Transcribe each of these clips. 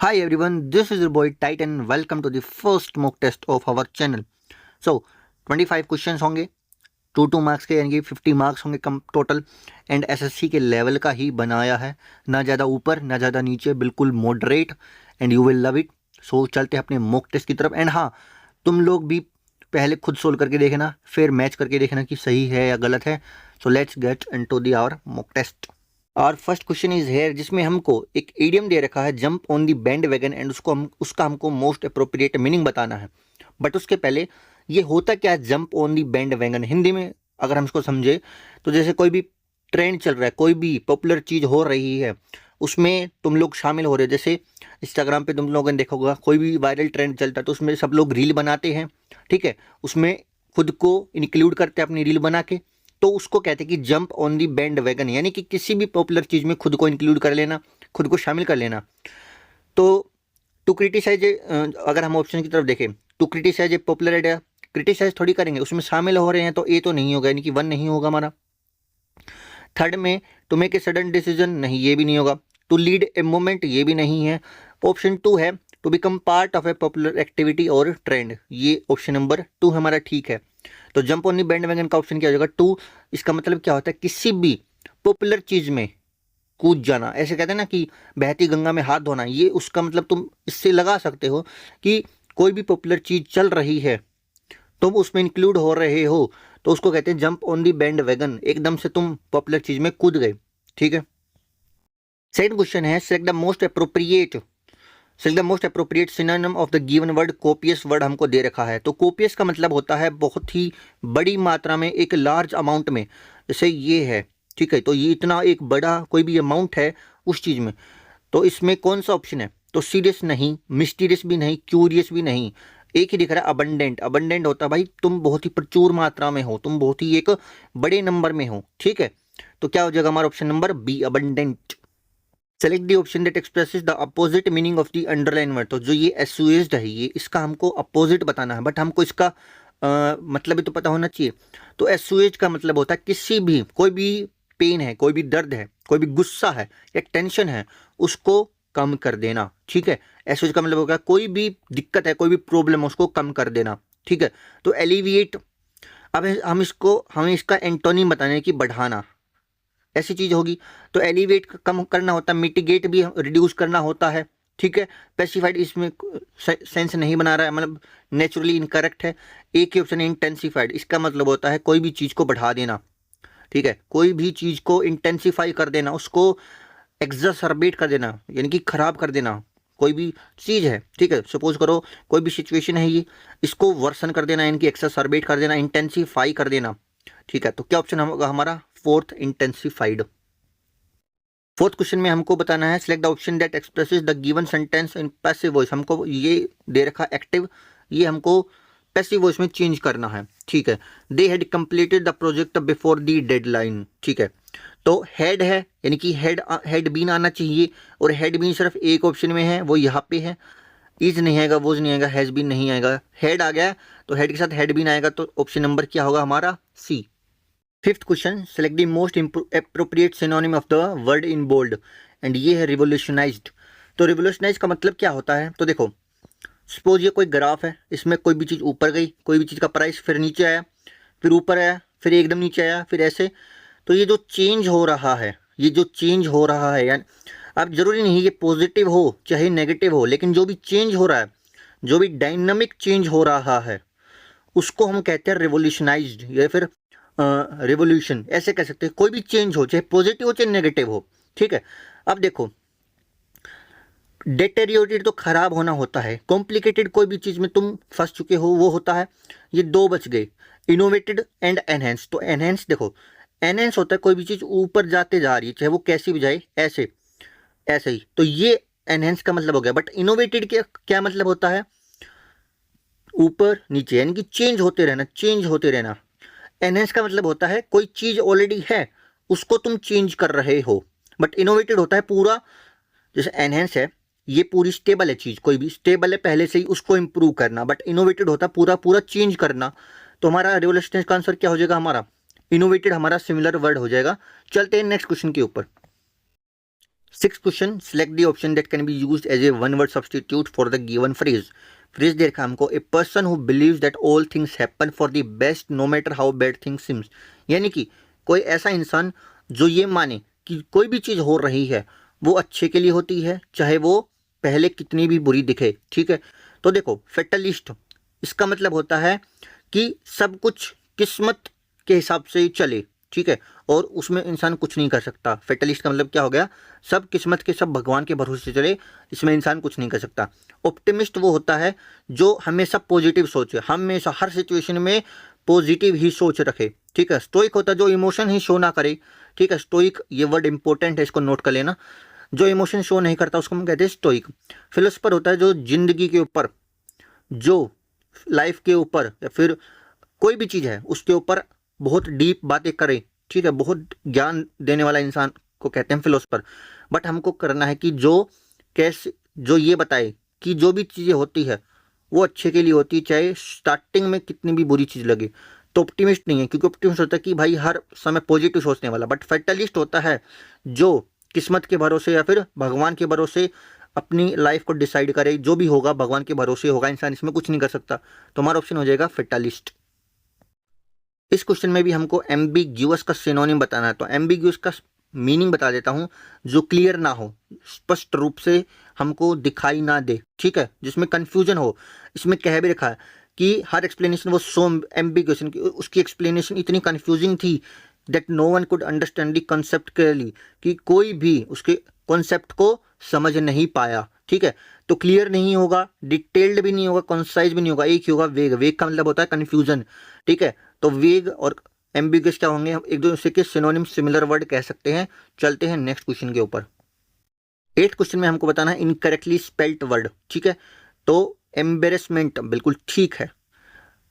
Hi everyone, this is your boy Titan. Welcome to the first mock test of our channel. So 25 questions होंगे, 2 marks के, यानी कि 50 marks होंगे कम total. And SSC के level का ही बनाया है, ना ज़्यादा ऊपर ना ज़्यादा नीचे, बिल्कुल moderate. And you will love it. So चलते हैं अपने मॉक टेस्ट की तरफ। एंड हाँ, तुम लोग भी पहले खुद सोल्व करके देखना, फिर मैच करके देखना कि सही है या गलत है। So let's get into the our mock test. और फर्स्ट क्वेश्चन इज हेयर, जिसमें हमको एक इडियम दे रखा है, jump on the band wagon, and उसका हमको मोस्ट अप्रोप्रिएट मीनिंग बताना है। बट उसके पहले ये होता क्या है jump on the band wagon Hindi में? अगर हम इसको समझे तो जैसे कोई भी ट्रेंड चल रहा है, कोई भी पॉपुलर चीज़ हो रही है, उसमें तुम लोग शामिल हो रहे हो। जैसे इंस्टाग्राम पे तुम लोगों ने देखा होगा, कोई भी वायरल ट्रेंड चलता है तो उसमें सब लोग रील बनाते हैं, ठीक है, उसमें खुद को इंक्लूड करते हैं अपनी रील बना के। तो उसको कहते हैं कि jump on the band wagon, यानी कि किसी भी पॉपुलर चीज़ में खुद को इंक्लूड कर लेना, खुद को शामिल कर लेना। तो टू क्रिटिसाइज, अगर हम ऑप्शन की तरफ देखें, to criticise a popular idea, criticise थोड़ी करेंगे, उसमें शामिल हो रहे हैं, तो ए तो नहीं होगा, यानी कि 1 नहीं होगा हमारा। थर्ड में to make a sudden decision, नहीं, ये भी नहीं होगा। टू लीड ए मोमेंट, ये भी नहीं है। ऑप्शन 2 है to become part of a popular activity और ट्रेंड, ये ऑप्शन नंबर 2 हमारा ठीक है। तो jump on the band wagon का ऑप्शन क्या हो जाएगा? 2। इसका मतलब क्या होता है? किसी भी पॉपुलर चीज में कूद जाना। ऐसे कहते हैं ना कि बहती गंगा में हाथ धोना, ये उसका मतलब तुम इससे लगा सकते हो कि कोई भी पॉपुलर चीज चल रही है, तुम उसमें इंक्लूड हो रहे हो, तो उसको कहते हैं jump on the band wagon. एकदम से तुम पॉपुलर चीज में कूद गए, ठीक है। सेकंड क्वेश्चन है, select the most appropriate synonym of the given word. Copious word हमको दे रखा है, तो कोपियस का मतलब होता है बहुत ही बड़ी मात्रा में, एक लार्ज अमाउंट में। जैसे ये है, ठीक है, तो ये इतना एक बड़ा कोई भी अमाउंट है उस चीज़ में। तो इसमें कौन सा ऑप्शन है? तो सीरियस नहीं, मिस्टीरियस भी नहीं, क्यूरियस भी नहीं, एक ही दिख रहा है, अबंडेंट। अबंडेंट होता है भाई तुम बहुत ही प्रचुर मात्रा में हो, तुम बहुत ही एक बड़े नंबर में हो, ठीक है। तो क्या हो जाएगा हमारा option number B, abundant. Select the option that expresses the opposite meaning of the underline word. तो जो ये एसुएज्ड है, ये इसका हमको अपोजिट बताना है, बट हमको इसका मतलब भी तो पता होना चाहिए। तो एसुएज का मतलब होता है किसी भी, कोई भी पेन है, कोई भी दर्द है, कोई भी गुस्सा है या टेंशन है, उसको कम कर देना, ठीक है। एसुएज का मतलब होगा कोई भी दिक्कत है, कोई भी प्रॉब्लम है, उसको कम कर देना, ठीक है। तो एलिविएट, अब हमें इसका एंटोनिम बताना है कि बढ़ाना, ऐसी चीज होगी। तो एलिवेट कम करना होता है, मिटिगेट भी रिड्यूस करना होता है, ठीक है। पेसिफाइड इसमें सेंस नहीं बना रहा है, मतलब नेचुरली इनकरेक्ट है। एक ही ऑप्शन है इंटेंसिफाइड, इसका मतलब होता है कोई भी चीज को बढ़ा देना, ठीक है, कोई भी चीज को इंटेंसिफाई कर देना, उसको एग्जासर्बेट कर देना, यानी कि खराब कर देना। कोई भी चीज है, ठीक है, सपोज करो कोई भी सिचुएशन है, ये इसको वर्सन कर देना, यानी कि एक्सासर्बेट कर देना, इंटेंसिफाई कर देना, ठीक है। तो क्या ऑप्शन होगा हमारा? Fourth, intensified. फोर्थ क्वेश्चन में हमको बताना है, select the option that expresses the given sentence in passive voice. हमको ये दे रखा एक्टिव, ये हमको पैसिव वॉइस में चेंज करना है, ठीक है। They had completed the project before the deadline, ठीक है। तो हेड है, यानी कि हेड बीन आना चाहिए, और हेड बीन सिर्फ एक ऑप्शन में है, वो यहाँ पे है। इज नहीं आएगा, वोज नहीं आएगा, हैज बीन नहीं आएगा, हेड आ गया, तो हेड के साथ हेड बीन आएगा, तो ऑप्शन नंबर क्या होगा हमारा? C. Fifth question, select the most appropriate synonym of the word in bold, and ये है रिवोल्यूशनाइज्ड। तो रिवोल्यूशनाइज का मतलब क्या होता है? तो देखो, सपोज ये कोई ग्राफ है, इसमें कोई भी चीज़ ऊपर गई, कोई भी चीज़ का प्राइस फिर नीचे आया, फिर ऊपर आया, फिर एकदम नीचे आया, फिर ऐसे। तो ये जो चेंज हो रहा है, ये जो चेंज हो रहा है, यानी अब जरूरी नहीं ये पॉजिटिव हो चाहे नेगेटिव हो, लेकिन जो भी चेंज हो रहा है, जो भी डायनामिक चेंज हो रहा है, उसको हम कहते हैं रिवोल्यूशनाइज्ड, या फिर रिवोल्यूशन, ऐसे कह सकते हैं। कोई भी चेंज हो, चाहे पॉजिटिव हो चाहे नेगेटिव हो, ठीक है। अब देखो, डेटेरियोटेड तो खराब होना होता है, कॉम्प्लिकेटेड कोई भी चीज में तुम फंस चुके हो वो होता है। ये 2 बच गए, इनोवेटेड एंड एनहेंस। तो एनहेंस देखो, एनहेंस होता है कोई भी चीज ऊपर जाते जा रही है, चाहे वो कैसी भी जाए, ऐसे ऐसे ही, तो ये एनहेंस का मतलब हो गया। बट इनोवेटेड के क्या मतलब होता है? ऊपर नीचे, यानी कि चेंज होते रहना, चेंज होते रहना। एनहेंस का मतलब होता है कोई चीज ऑलरेडी है, उसको तुम चेंज कर रहे हो। बट इनोवेटेड होता है पूरा, जैसे एनहेंस है, ये पूरी स्टेबल है चीज, कोई भी स्टेबल है पहले से ही, उसको इंप्रूव करना। बट इनोवेटेड होता है पूरा पूरा चेंज करना। तो हमारा रिवोल्यूशनरी का आंसर क्या हो जाएगा हमारा? इनोवेटेड हमारा सिमिलर वर्ड हो जाएगा। चलते हैं नेक्स्ट क्वेश्चन के ऊपर। Six question, select the option that can be used as a one word substitute for the given phrase. Phrase दे रखा हमको, a person who believes that all things happen for the best no matter how bad things seems. यानी कि कोई ऐसा इंसान जो ये माने कि कोई भी चीज़ हो रही है वो अच्छे के लिए होती है, चाहे वो पहले कितनी भी बुरी दिखे। ठीक है, तो देखो फेटलिस्ट, इसका मतलब होता है कि सब कुछ किस्मत के हिसाब से ही चले। ठीक है, और उसमें इंसान कुछ नहीं कर सकता। फेटलिस्ट का मतलब क्या हो गया, सब किस्मत के, सब भगवान के भरोसे से चले, इसमें इंसान कुछ नहीं कर सकता। ऑप्टिमिस्ट वो होता है जो हमेशा पॉजिटिव सोचे, हमेशा हर सिचुएशन में पॉजिटिव ही सोच रखे। ठीक है, स्टोइक होता है जो इमोशन ही शो ना करे। ठीक है, स्टोइक ये वर्ड इंपॉर्टेंट है, इसको नोट कर लेना। जो इमोशन शो नहीं करता उसको हम कहते हैं स्टोइक। फिलोसफर होता है जो जिंदगी के ऊपर, जो लाइफ के ऊपर या फिर कोई भी चीज़ है उसके ऊपर बहुत डीप बातें करे। ठीक है, बहुत ज्ञान देने वाला इंसान को कहते हैं फिलोसफर। बट हमको करना है कि जो कैसे, जो ये बताए कि जो भी चीज़ें होती है वो अच्छे के लिए होती है, चाहे स्टार्टिंग में कितनी भी बुरी चीज़ लगे। तो ऑप्टिमिस्ट नहीं है, क्योंकि ऑप्टिमिस्ट होता है कि भाई हर समय पॉजिटिव सोचने वाला। बट फैटलिस्ट होता है जो किस्मत के भरोसे या फिर भगवान के भरोसे अपनी लाइफ को डिसाइड करे, जो भी होगा भगवान के भरोसे होगा, इंसान इसमें कुछ नहीं कर सकता। तो हमारा ऑप्शन हो जाएगा फैटलिस्ट। इस क्वेश्चन में भी हमको एम्बिग्यूअस का सिनोनिम बताना है। तो एम्बिग्यूअस का मीनिंग बता देता हूँ, जो क्लियर ना हो, स्पष्ट रूप से हमको दिखाई ना दे। ठीक है, जिसमें कंफ्यूजन हो। इसमें कह भी रखा है कि हर एक्सप्लेनेशन वो सो एम्बिग्यूअस, उसकी एक्सप्लेनेशन इतनी कंफ्यूजिंग थी that no one could understand the concept clearly, कि कोई भी उसके कॉन्सेप्ट को समझ नहीं पाया। ठीक है, तो क्लियर नहीं होगा, डिटेल्ड भी नहीं होगा, कंसाइज भी नहीं होगा, एक ही होगा वेग। वेग का मतलब होता है कंफ्यूजन। ठीक है, तो वेग और एम्बिगस क्या होंगे, हम एक दूसरे के सिनोनिम सिमिलर वर्ड कह सकते हैं। चलते हैं नेक्स्ट क्वेश्चन के ऊपर। 8th क्वेश्चन में हमको बताना है इनकरेक्टली स्पेल्ट वर्ड। ठीक है, तो एम्बेरसमेंट बिल्कुल ठीक है,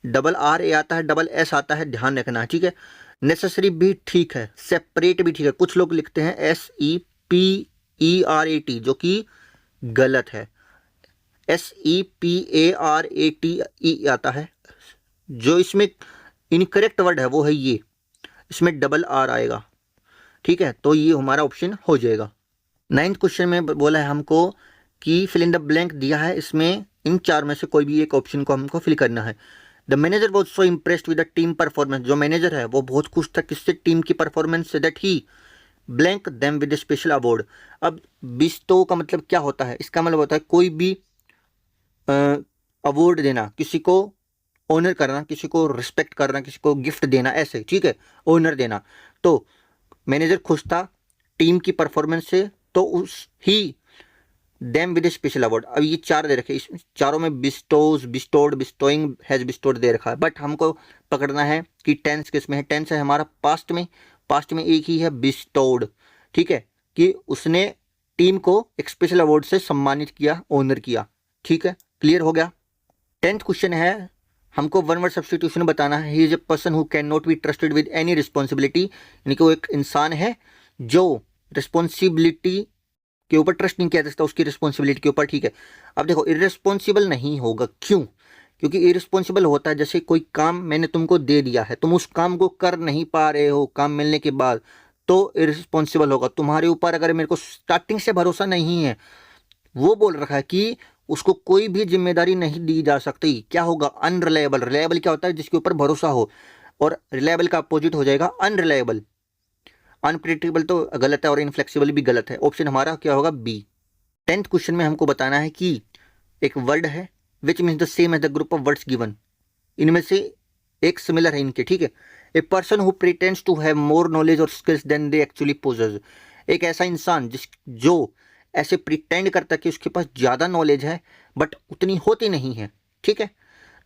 डबल आर ए आता है, डबल एस आता है, ध्यान रखना। ठीक है, नेसेसरी भी ठीक है, सेपरेट भी ठीक है। कुछ लोग लिखते हैं SEPERAT, जो कि गलत है। SEPARATE आता है। जो इसमें इनकरेक्ट वर्ड है वो है ये, इसमें डबल आर आएगा। ठीक है, तो ये हमारा ऑप्शन हो जाएगा। 9th क्वेश्चन में बोला है हमको कि फिल इन द ब्लैंक दिया है, इसमें इन चार में से कोई भी एक ऑप्शन को हमको फिल करना है। The manager was so impressed with the team performance. जो मैनेजर है वो बहुत खुश था किससे, टीम की परफॉर्मेंस से, that he blank them with special award. अब बिस्टो का मतलब क्या होता है, इसका मतलब होता है कोई भी अवार्ड देना, किसी को ऑनर करना, किसी को रिस्पेक्ट करना, किसी को गिफ्ट देना, ऐसे। ठीक है, ऑनर देना। तो मैनेजर खुश था टीम की परफॉर्मेंस से, तो उस ही देम विद स्पेशल अवार्ड। अब ये चार दे रखे, इस चारों में बिस्टोज, बिस्टोड, बिस्टोइंग, हैज बिस्टोड दे रखा है। बट हमको पकड़ना है कि टेंस किस में है। टेंस है हमारा पास्ट में, पास्ट में एक ही है बिस्टोड। ठीक है, कि उसने टीम को एक स्पेशल अवार्ड से सम्मानित किया, ऑनर किया। ठीक है, क्लियर हो गया। 10th क्वेश्चन है, हमको वन वर्ड सब्स्टिट्यूशन बताना है। He is a person who can not be trusted with any responsibility, यानी कि वो एक इंसान है जो रिस्पॉन्सिबिलिटी के ऊपर ट्रस्ट नहीं किया जा सकता, उसकी रिस्पॉन्सिबिलिटी के ऊपर। ठीक है, अब देखो इररिस्पॉन्सिबल नहीं होगा, क्यों? क्योंकि इररिस्पॉन्सिबल होता है जैसे कोई काम मैंने तुमको दे दिया है, तुम उस काम को कर नहीं पा रहे हो काम मिलने के बाद, तो इररिस्पॉन्सिबल होगा। तुम्हारे ऊपर अगर मेरे को स्टार्टिंग से भरोसा नहीं है, वो बोल रखा है कि उसको कोई भी जिम्मेदारी नहीं दी जा सकती, क्या होगा, अनरिलायबल। रिलायबल क्या होता है, जिसके ऊपर भरोसा हो, और रिलायबल का अपोजिट हो जाएगा अनरिलायबल। अनप्रिडिक्टेबल तो गलत है और इनफ्लेक्सिबल भी गलत है। ऑप्शन हमारा क्या होगा, बी। 10th क्वेश्चन में हमको बताना है कि एक वर्ड है which means the same as the group of words given, इनमें से एक सिमिलर है इनके। ठीक है, a person who pretends to have more knowledge और skills than they actually possess. एक ऐसा इंसान जो ऐसे प्रिटेंड करता है कि उसके पास ज़्यादा नॉलेज है बट उतनी होती नहीं है। ठीक है,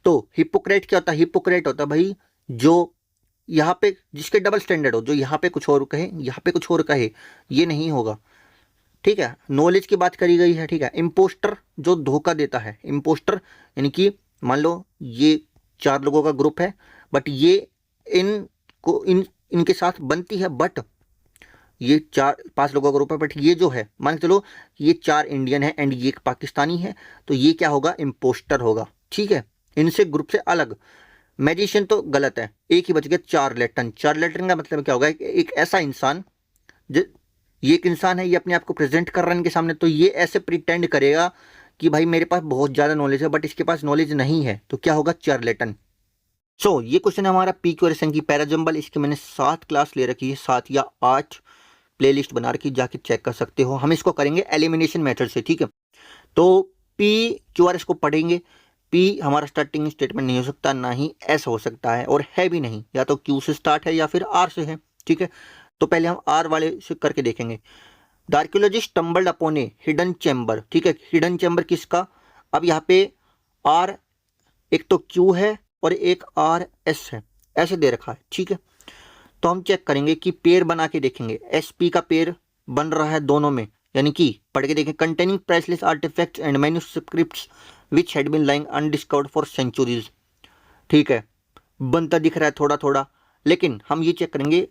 तो हिपोक्रेट क्या होता है, हिपोक्रेट होता है भाई जो यहाँ पे जिसके डबल स्टैंडर्ड हो, जो यहाँ पे कुछ और कहे यहाँ पे कुछ और कहे, ये नहीं होगा। ठीक है, नॉलेज की बात करी गई है। ठीक है, इम्पोस्टर जो धोखा देता है, इम्पोस्टर यानी कि मान लो ये 4 लोगों का ग्रुप है, बट ये इनके साथ बनती है, बट ये 4-5 लोगों का ग्रुप है, बट ये जो है मान के चलो ये 4 इंडियन है एंड ये एक पाकिस्तानी है, तो ये क्या होगा, इम्पोस्टर होगा। ठीक है, इनसे ग्रुप से अलग। मैजिशियन तो गलत है, एक ही बच गया, 4 लेटन। 4 लेटन का मतलब क्या होगा, एक ऐसा इंसान ये एक इंसान है, ये अपने आप को प्रेजेंट कर रहा है इनके सामने, तो ये ऐसे प्रिटेंड करेगा कि भाई मेरे पास बहुत ज़्यादा नॉलेज है, बट इसके पास नॉलेज नहीं है, तो क्या होगा, चार्लेटन। सो ये क्वेश्चन है हमारा पी क्वेश्चन की पैराजम्बल। इसकी मैंने 7 क्लास ले रखी है, 7 या 8 प्लेलिस्ट बना रखी, जाके चेक कर सकते हो। हम इसको करेंगे एलिमिनेशन मेथड से, ठीक है। तो पी क्यू आर इसको पढ़ेंगे। पी हमारा स्टार्टिंग स्टेटमेंट नहीं हो सकता, ना ही एस हो सकता है, और है भी नहीं, या तो क्यू से स्टार्ट है या फिर आर से है, ठीक है। तो पहले हम आर वाले से करके देखेंगे। The archaeologist stumbled upon a hidden chamber, ठीक है। हिडन चैम्बर किसका, अब यहाँ पे आर, एक तो क्यू है और एक आर एस है, ऐसे दे रखा है, ठीक है। तो हम चेक करेंगे कि पेयर बना के देखेंगे। एस पी का पेयर बन रहा है दोनों में, यानी कि पढ़ के देखें, containing priceless artifacts and manuscripts which had been lying undiscovered for centuries, ठीक है। बनता दिख रहा है थोड़ा थोड़ा, लेकिन हम ये चेक करेंगे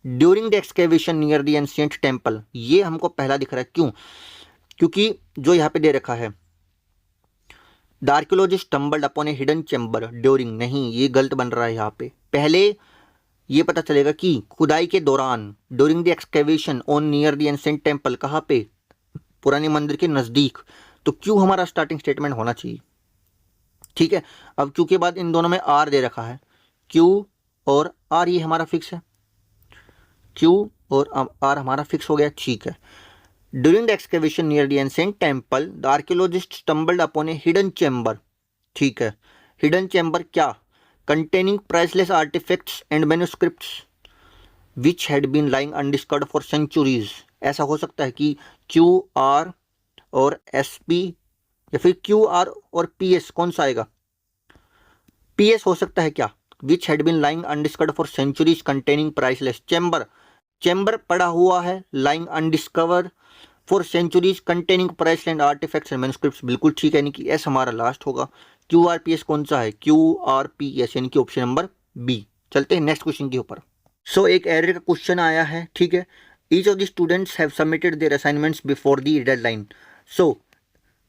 during the excavation near the ancient temple, ये हमको पहला दिख रहा है। क्यों, क्योंकि जो यहाँ पे दे रखा है the archaeologist stumbled upon a hidden chamber during, नहीं, ये गलत बन रहा है। यहाँ पे पहले ये पता चलेगा कि खुदाई के दौरान, during the excavation on near the ancient temple, कहाँ पे, पुराने मंदिर के नज़दीक, तो क्यों हमारा स्टार्टिंग स्टेटमेंट होना चाहिए, ठीक है। अब क्यू के बाद इन दोनों में आर दे रखा है, क्यू और आर ये हमारा फिक्स है, क्यू और आर हमारा फिक्स हो गया, ठीक है। During the excavation near the ancient temple the archaeologist stumbled upon a hidden chamber, ठीक है। हिडन चैम्बर क्या, containing priceless artifacts and manuscripts which had been lying undiscovered for centuries. ऐसा हो सकता है कि क्यू आर और एस पी, या फिर क्यू आर और पी एस, कौन सा आएगा, पी एस हो सकता है क्या, which had been lying undiscovered for centuries containing priceless, chamber, chamber पड़ा हुआ है, lying undiscovered for centuries containing price and artifacts and manuscripts, बिल्कुल ठीक है, यानी कि एस हमारा लास्ट होगा। क्यू आर पी एस कौन सा है, क्यू आर पी एस, यानी कि ऑप्शन नंबर बी। चलते हैं नेक्स्ट क्वेश्चन के ऊपर। सो एक एरर का क्वेश्चन आया है, ठीक है। Each of the students have submitted their assignments before the deadline. So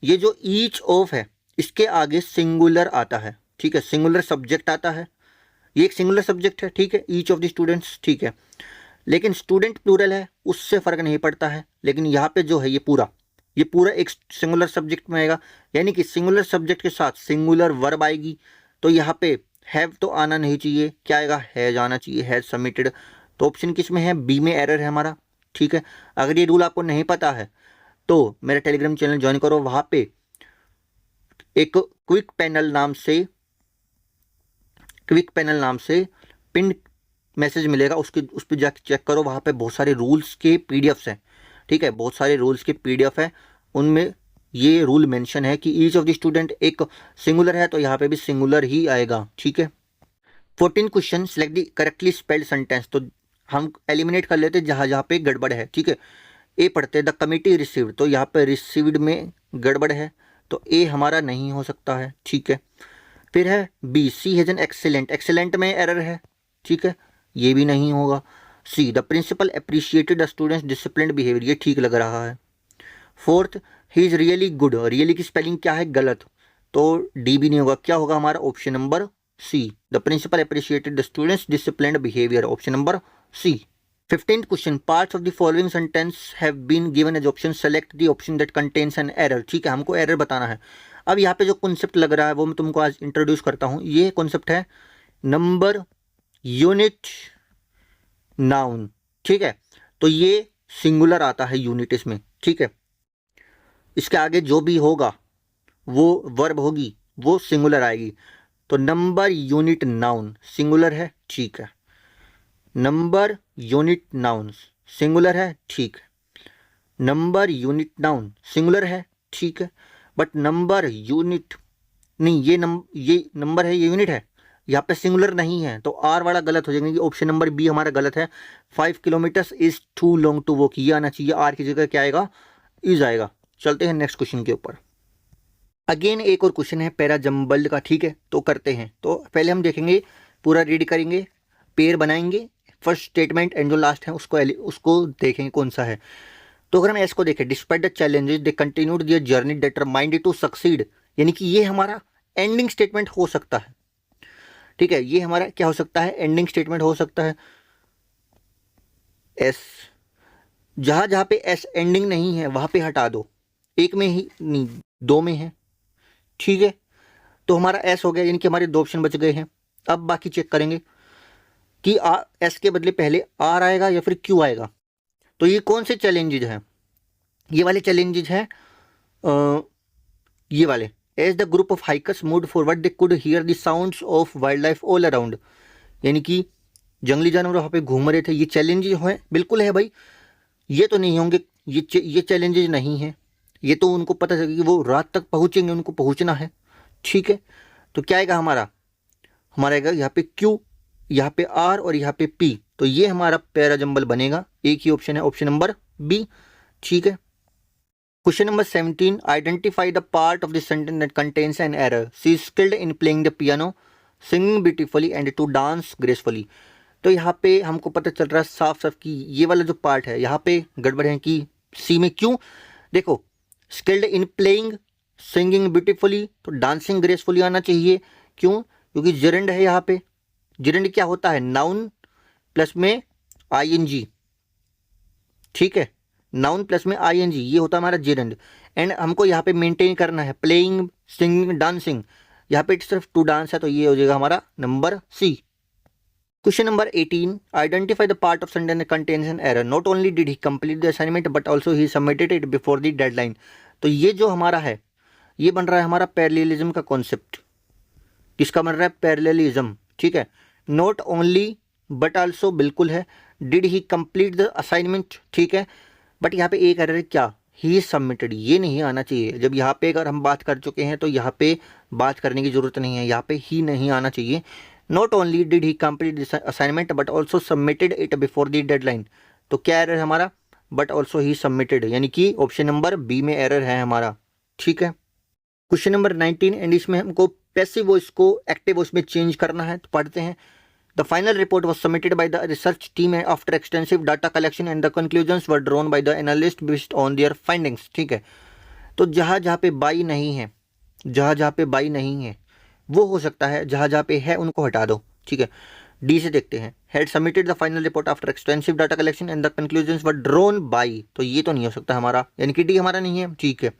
ये जो ईच ऑफ है, इसके आगे सिंगुलर आता है, ठीक है, सिंगुलर सब्जेक्ट आता है, ये एक सिंगुलर सब्जेक्ट है, ठीक है, ईच ऑफ द स्टूडेंट्स, ठीक है। लेकिन स्टूडेंट प्लूरल है, उससे फ़र्क नहीं पड़ता है, लेकिन यहाँ पे जो है ये पूरा एक सिंगुलर सब्जेक्ट में आएगा, यानी कि सिंगुलर सब्जेक्ट के साथ सिंगुलर वर्ब आएगी, तो यहाँ पे हैव तो आना नहीं चाहिए, क्या आएगा, हैज आना चाहिए, हैज सबमिटेड। तो ऑप्शन किस में है, बी में एरर है हमारा, ठीक है। अगर ये रूल आपको नहीं पता है तो मेरा टेलीग्राम चैनल ज्वाइन करो, वहाँ पे एक क्विक पैनल नाम से पिन मैसेज मिलेगा, उस पर जाके चेक करो, वहाँ पे बहुत सारे रूल्स के पीडीएफ्स हैं, ठीक है, बहुत सारे रूल्स के पीडीएफ है, उनमें ये रूल मेंशन है कि ईच ऑफ द स्टूडेंट एक सिंगुलर है, तो यहाँ पे भी सिंगुलर ही आएगा, ठीक है। 14 question, select the correctly spelled sentence, तो हम एलिमिनेट कर लेते जहाँ पे गड़बड़ है, ठीक है। ए पढ़ते द कमिटी रिसीव्ड, तो यहाँ पे रिसीव्ड में गड़बड़ है, तो ए हमारा नहीं हो सकता है, ठीक है। फिर है B, C has an excellent, excellent में एरर है, ठीक है, ये भी नहीं होगा। C, the principal appreciated the students disciplined behaviour, ये ठीक लग रहा है। Fourth, he is really good, really की स्पेलिंग क्या है, गलत, तो डी भी नहीं होगा, क्या होगा हमारा, option number C, the principal appreciated the students disciplined behaviour, option number C. 15th question, parts of the following sentence have been given as option, select the option that contains an error, ठीक है, हमको error बताना है। अब यहाँ पे जो concept लग रहा है वो मैं तुमको आज इंट्रोड्यूस करता हूँ। ये कॉन्सेप्ट है नंबर यूनिट नाउन, ठीक है, तो ये सिंगुलर आता है यूनिट इसमें, ठीक है। इसके आगे जो भी होगा वो वर्ब होगी, वो सिंगुलर आएगी, तो नंबर यूनिट नाउन सिंगुलर है, ठीक है। नंबर यूनिट नाउन सिंगुलर है, ठीक है। नंबर यूनिट नाउन सिंगुलर है, ठीक है, बट नंबर यूनिट नहीं, ये नंबर है, ये यूनिट है, यहाँ पे सिंगुलर नहीं है, तो आर वाला गलत हो जाएगा, ऑप्शन नंबर बी हमारा गलत है। 5 kilometres is too long to walk, ये आना चाहिए, आर की जगह क्या आएगा, इज आएगा। चलते हैं नेक्स्ट क्वेश्चन के ऊपर। अगेन एक और क्वेश्चन है पैरा जम्बल्ड का, ठीक है, तो करते हैं। तो पहले हम देखेंगे, पूरा रीड करेंगे, पेयर बनाएंगे, फर्स्ट स्टेटमेंट एंड जो लास्ट है उसको देखेंगे कौन सा है। तो अगर हम इसको देखें, despite the challenges they continued their journey determined to succeed, यानी कि ये हमारा एंडिंग स्टेटमेंट हो सकता है, ठीक है, ये हमारा क्या हो सकता है, एंडिंग स्टेटमेंट हो सकता है। एस, जहाँ जहाँ पे एस एंडिंग नहीं है वहाँ पे हटा दो, एक में ही नहीं दो में है, ठीक है। तो हमारा एस हो गया, यानी कि हमारे दो ऑप्शन बच गए हैं। अब बाकी चेक करेंगे कि एस के बदले पहले आर आएगा या फिर क्यू आएगा। तो ये कौन से चैलेंजेज हैं? ये वाले चैलेंजेज हैं, ये वाले। As the group of hikers moved forward they could hear the sounds of wild life all around, यानी कि जंगली जानवर वहाँ पे घूम रहे थे। ये चैलेंजेज हैं, बिल्कुल है भाई, ये तो नहीं होंगे, ये चैलेंजेज नहीं हैं। ये तो उनको पता चल कि वो रात तक पहुँचेंगे, उनको पहुँचना है, ठीक है। तो क्या आएगा हमारा आएगा यहाँ पे क्यू, यहाँ पे आर और यहाँ पे पी। तो ये हमारा पैरा जंबल बनेगा, एक ही ऑप्शन है, ऑप्शन नंबर बी, ठीक है। Question number 17, identify the part of the sentence that contains an error. She is skilled in playing the piano, singing beautifully and to dance gracefully. तो यहाँ पे हमको पता चल रहा है साफ साफ कि ये वाला जो पार्ट है यहाँ पे गड़बड़ है कि सी में। क्यों? देखो, skilled in playing, singing beautifully, तो डांसिंग ग्रेसफुली आना चाहिए। क्यों? क्योंकि जेरेंड है यहाँ पे। जेरेंड क्या होता है? नाउन प्लस में आईएनजी, ठीक है, नाउन प्लस में आईएनजी, ये होता है हमारा जेरेंड। एंड हमको यहाँ पे मेंटेन करना है प्लेइंग, सिंगिंग, डांसिंग। यहाँ पे सिर्फ टू डांस है, तो ये हो जाएगा हमारा number C. Question number 18, identify the part of sentence contains an error. Not only did he complete the assignment but also he submitted it before the deadline. तो ये जो हमारा है, ये बन रहा है हमारा पैरेललिज्म का कॉन्सेप्ट। किसका बन रहा है? पैरेललिज्म, ठीक है। नॉट ओनली बट ऑल्सो बिल्कुल है। Did he complete the assignment, ठीक है, बट यहाँ पे एक एरर क्या? ही सबमिटेड, ये नहीं आना चाहिए। जब यहाँ पे अगर हम बात कर चुके हैं तो यहाँ पे बात करने की जरूरत नहीं है, यहाँ पे ही नहीं आना चाहिए। Not only did he complete this assignment but also submitted it before the deadline. तो क्या एरर है हमारा? बट ऑल्सो ही सबमिटेड, यानी कि ऑप्शन नंबर बी में एरर है हमारा, ठीक है। क्वेश्चन नंबर 19, एंड इसमें हमको पैसिव वॉइस को एक्टिव वॉइस में चेंज करना है। तो पढ़ते हैं। The final report was submitted by the research team after extensive data collection and the conclusions were drawn by the analyst based on their findings, ठीक है। तो जहाँ जहाँ पे बाई नहीं है, जहाँ जहाँ पे बाई नहीं है वो हो सकता है, जहाँ जहाँ पे है उनको हटा दो, ठीक है। डी से देखते हैं। Had submitted the final report after extensive data collection and the conclusions were drawn by, तो ये तो नहीं हो सकता हमारा, यानी कि डी हमारा नहीं है, ठीक है।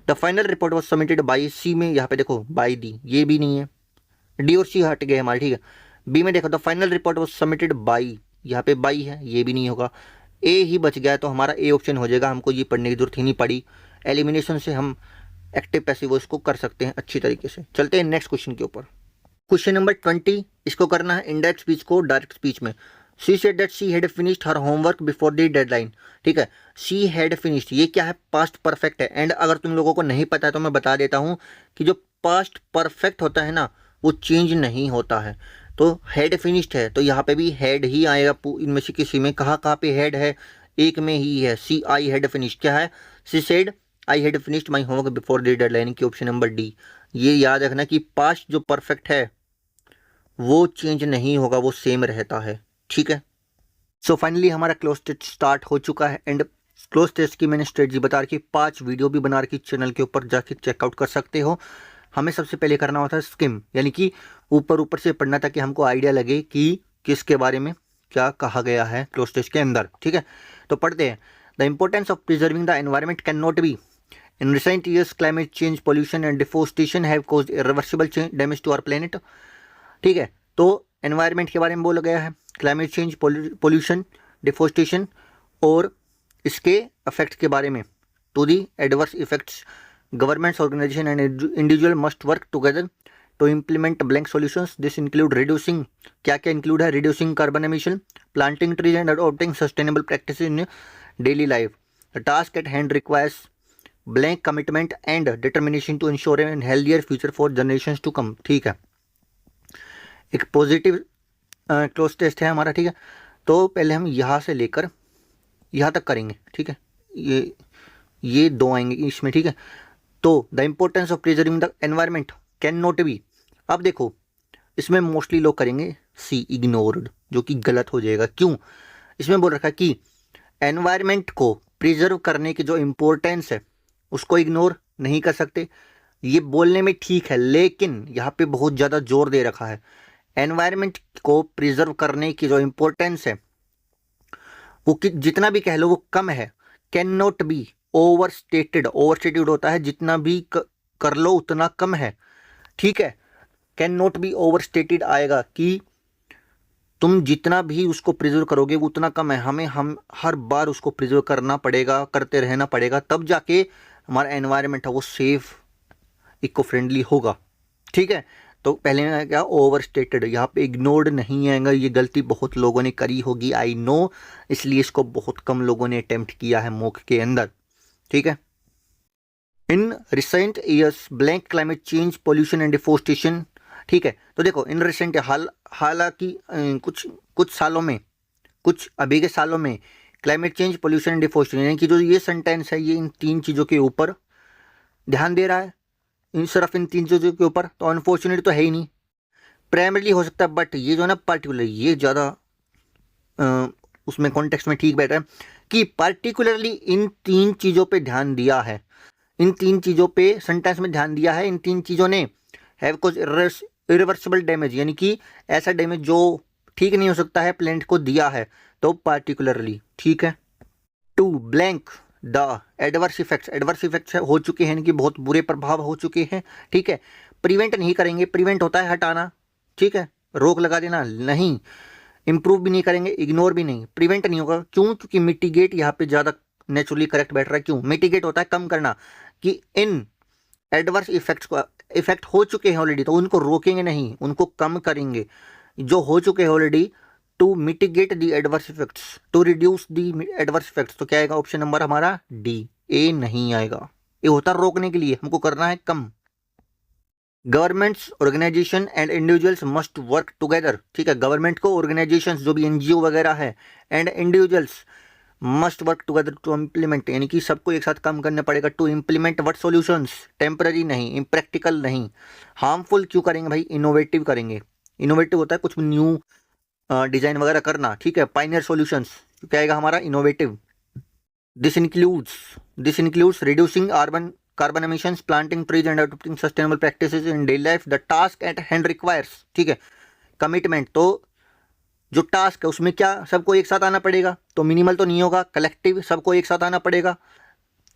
The final report was submitted by, C में यहाँ पे देखो बाई दी, ये भी नहीं है, डी और सी हट गए हमारे, ठीक है। बी में देखो the final report was submitted by, यहाँ पे बाई है, ये भी नहीं होगा। ए ही बच गया, तो हमारा ए ऑप्शन हो जाएगा, हमको ये पढ़ने की जरूरत ही नहीं पड़ी। एलिमिनेशन से हम एक्टिव पैसिव वॉइस को कर सकते हैं अच्छी तरीके से। चलते हैं नेक्स्ट क्वेश्चन के ऊपर। क्वेश्चन नंबर 20, इसको करना है इनडायरेक्ट स्पीच को डायरेक्ट स्पीच में। She said that she had finished her homework before the deadline, ठीक है। शी हैड फिनिश्ड, ये क्या है? पास्ट परफेक्ट है। एंड अगर तुम लोगों को नहीं पता है तो मैं बता देता हूँ कि जो पास्ट परफेक्ट होता है ना, वो चेंज नहीं होता है। तो हैड फिनिश्ड है, तो यहाँ पे भी हैड ही आएगा इनमें से किसी में। कहाँ पे हैड है? एक में ही है, सी आई हैड फिनिश्ड। क्या है? She said I had finished my homework before the deadline, की ऑप्शन नंबर डी। ये याद रखना कि पास्ट जो परफेक्ट है वो चेंज नहीं होगा, वो सेम रहता है, ठीक है। सो फाइनली हमारा क्लोज टेस्ट स्टार्ट हो चुका है। एंड क्लोज टेस्ट की मैंने स्ट्रेटजी बता रखी, 5 वीडियो भी बना रखी, चैनल के ऊपर जाके चेकआउट कर सकते हो। हमें सबसे पहले करना होता है स्किम, यानी कि ऊपर ऊपर से पढ़ना ताकि हमको आइडिया लगे कि किसके बारे में क्या कहा गया है क्लोज टेस्ट के अंदर, ठीक है। तो पढ़ते हैं। The importance of preserving the environment can not be. In recent years climate change, pollution and deforestation have caused irreversible damage to our planet, ठीक है। तो एनवायरनमेंट के बारे में बोला गया है, क्लाइमेट चेंज, पोल्यूशन, डिफोरेस्टेशन और इसके इफेक्ट्स के बारे में। To the adverse effects, governments, organisation and individual must work together to implement blank solutions. This include reducing, क्या क्या इंक्लूड है? Reducing carbon emission, planting trees and adopting sustainable practices in daily life. The task at hand requires blank commitment and determination to ensure an healthier future for generations to come, ठीक है। एक positive cloze test है हमारा, ठीक है। तो पहले हम यहाँ से लेकर यहाँ तक करेंगे, ठीक है। ये 2 आएंगे इसमें, ठीक है। तो the importance of preserving the environment can not B. अब देखो इसमें मोस्टली लोग करेंगे सी, इग्नोर्ड, जो कि गलत हो जाएगा। क्यों? इसमें बोल रखा है कि एनवायरनमेंट को प्रिजर्व करने की जो इम्पोर्टेंस है उसको इग्नोर नहीं कर सकते। ये बोलने में ठीक है, लेकिन यहाँ पे बहुत ज़्यादा जोर दे रखा है। एनवायरनमेंट को प्रिजर्व करने की जो इम्पोर्टेंस है वो जितना भी कह लो वो कम है। Can not B over stated, over stated होता है जितना भी कर लो उतना कम है, ठीक है। Can not B over stated आएगा कि तुम जितना भी उसको प्रिजर्व करोगे वो उतना कम है, हम हर बार उसको प्रिजर्व करना पड़ेगा, करते रहना पड़ेगा, तब जाके हमारा एनवायरनमेंट है वो सेफ इको फ्रेंडली होगा, ठीक है। तो पहले में क्या ओवर स्टेटेड, यहाँ पे इग्नोर्ड नहीं आएगा, ये गलती बहुत लोगों ने करी होगी आई नो, इसलिए इसको बहुत कम लोगों ने अटेम्प्ट किया है मॉक के अंदर, ठीक है। इन recent years blank climate change pollution and deforestation, ठीक है। तो देखो इन रिसेंट हालांकि कुछ सालों में, कुछ अभी के सालों में climate change pollution and deforestation यानी कि जो ये सेंटेंस है ये इन 3 चीज़ों के ऊपर ध्यान दे रहा है, इन सिर्फ इन 3 चीज़ों के ऊपर। तो अनफॉर्चुनेटली तो है ही नहीं, प्राइमरली हो सकता है, बट ये जो है ना पर्टिकुलर ये ज़्यादा उसमें कॉन्टेक्स्ट में ठीक बैठा है कि पार्टिकुलरली इन 3 चीज़ों पे ध्यान दिया है, इन 3 चीज़ों पे सेंटेंस में ध्यान दिया है। इन 3 चीज़ों ने हैव कुछ इरिवर्सिबल डैमेज यानी कि ऐसा डैमेज जो ठीक नहीं हो सकता है प्लेनेट को दिया है, तो पार्टिकुलरली, ठीक है। To blank the adverse effects हो चुके हैं, इनके बहुत बुरे प्रभाव हो चुके हैं, ठीक है। प्रिवेंट नहीं करेंगे, प्रिवेंट होता है हटाना, ठीक है, रोक लगा देना, नहीं। इम्प्रूव भी नहीं करेंगे, इग्नोर भी नहीं, प्रिवेंट नहीं होगा। क्यों? क्योंकि मिटिगेट यहाँ पे ज़्यादा नेचुरली करेक्ट बैठ रहा है। क्यों? मिटिगेट होता है कम करना, कि इन एडवर्स इफेक्ट्स को, इफेक्ट हो चुके हैं ऑलरेडी तो उनको रोकेंगे नहीं, उनको कम करेंगे, जो हो चुके हैं already. To mitigate the adverse effects, to reduce the adverse effects, तो क्या आएगा ऑप्शन नंबर हमारा डी, ए नहीं आएगा। ये होता है रोकने के लिए, हमको करना है कम। Governments organisation and individuals must work together, ठीक है। गवर्नमेंट को, ऑर्गेनाइजेशंस जो भी एनजीओ वगैरह है, and individuals must work together to implement, यानी कि सबको एक साथ काम करना पड़ेगा। To implement what solutions, temporary नहीं, इम्प्रैक्टिकल नहीं, हार्मफुल क्यों करेंगे भाई, इनोवेटिव करेंगे। इनोवेटिव होता है कुछ न्यू डिजाइन वगैरह करना, ठीक है। पाइनियर सॉल्यूशंस क्या आएगा हमारा innovative. This includes reducing carbon emissions, planting trees and adopting sustainable practices in daily life. The task at hand requires, ठीक है। कमिटमेंट, तो जो टास्क है उसमें क्या सबको एक साथ आना पड़ेगा, तो मिनिमल तो नहीं होगा, कलेक्टिव सबको एक साथ आना पड़ेगा,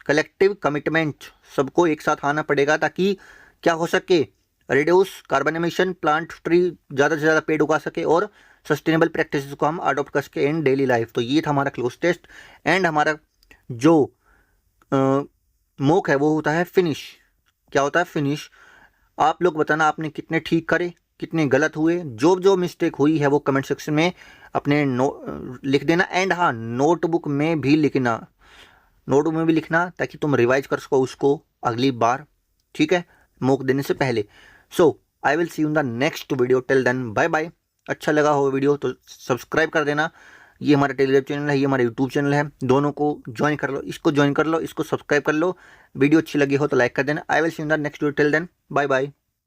कलेक्टिव कमिटमेंट सबको एक साथ आना पड़ेगा, ताकि क्या हो सके, reduce carbon emission, plant tree ज़्यादा से ज़्यादा पेड़ उगा सके, और सस्टेनेबल प्रैक्टिसेस को हम अडॉप्ट कर सके इन डेली लाइफ। तो ये था हमारा क्लोज टेस्ट, एंड हमारा जो मॉक है वो होता है फिनिश। क्या होता है फिनिश, आप लोग बताना आपने कितने ठीक करे, कितने गलत हुए, जो जो मिस्टेक हुई है वो कमेंट सेक्शन में अपने लिख देना। एंड हाँ, नोटबुक में भी लिखना, ताकि तुम रिवाइज कर सको उसको अगली बार, ठीक है, मॉक देने से पहले। So I will see you in the next video, till then bye bye. अच्छा लगा हो वीडियो तो सब्सक्राइब कर देना। ये हमारा टेलीग्राम चैनल है, ये हमारा यूट्यूब चैनल है, दोनों को ज्वाइन कर लो, इसको ज्वाइन कर लो, इसको सब्सक्राइब कर लो। वीडियो अच्छी लगी हो तो लाइक कर देना। I will see you in the next video, till then bye bye.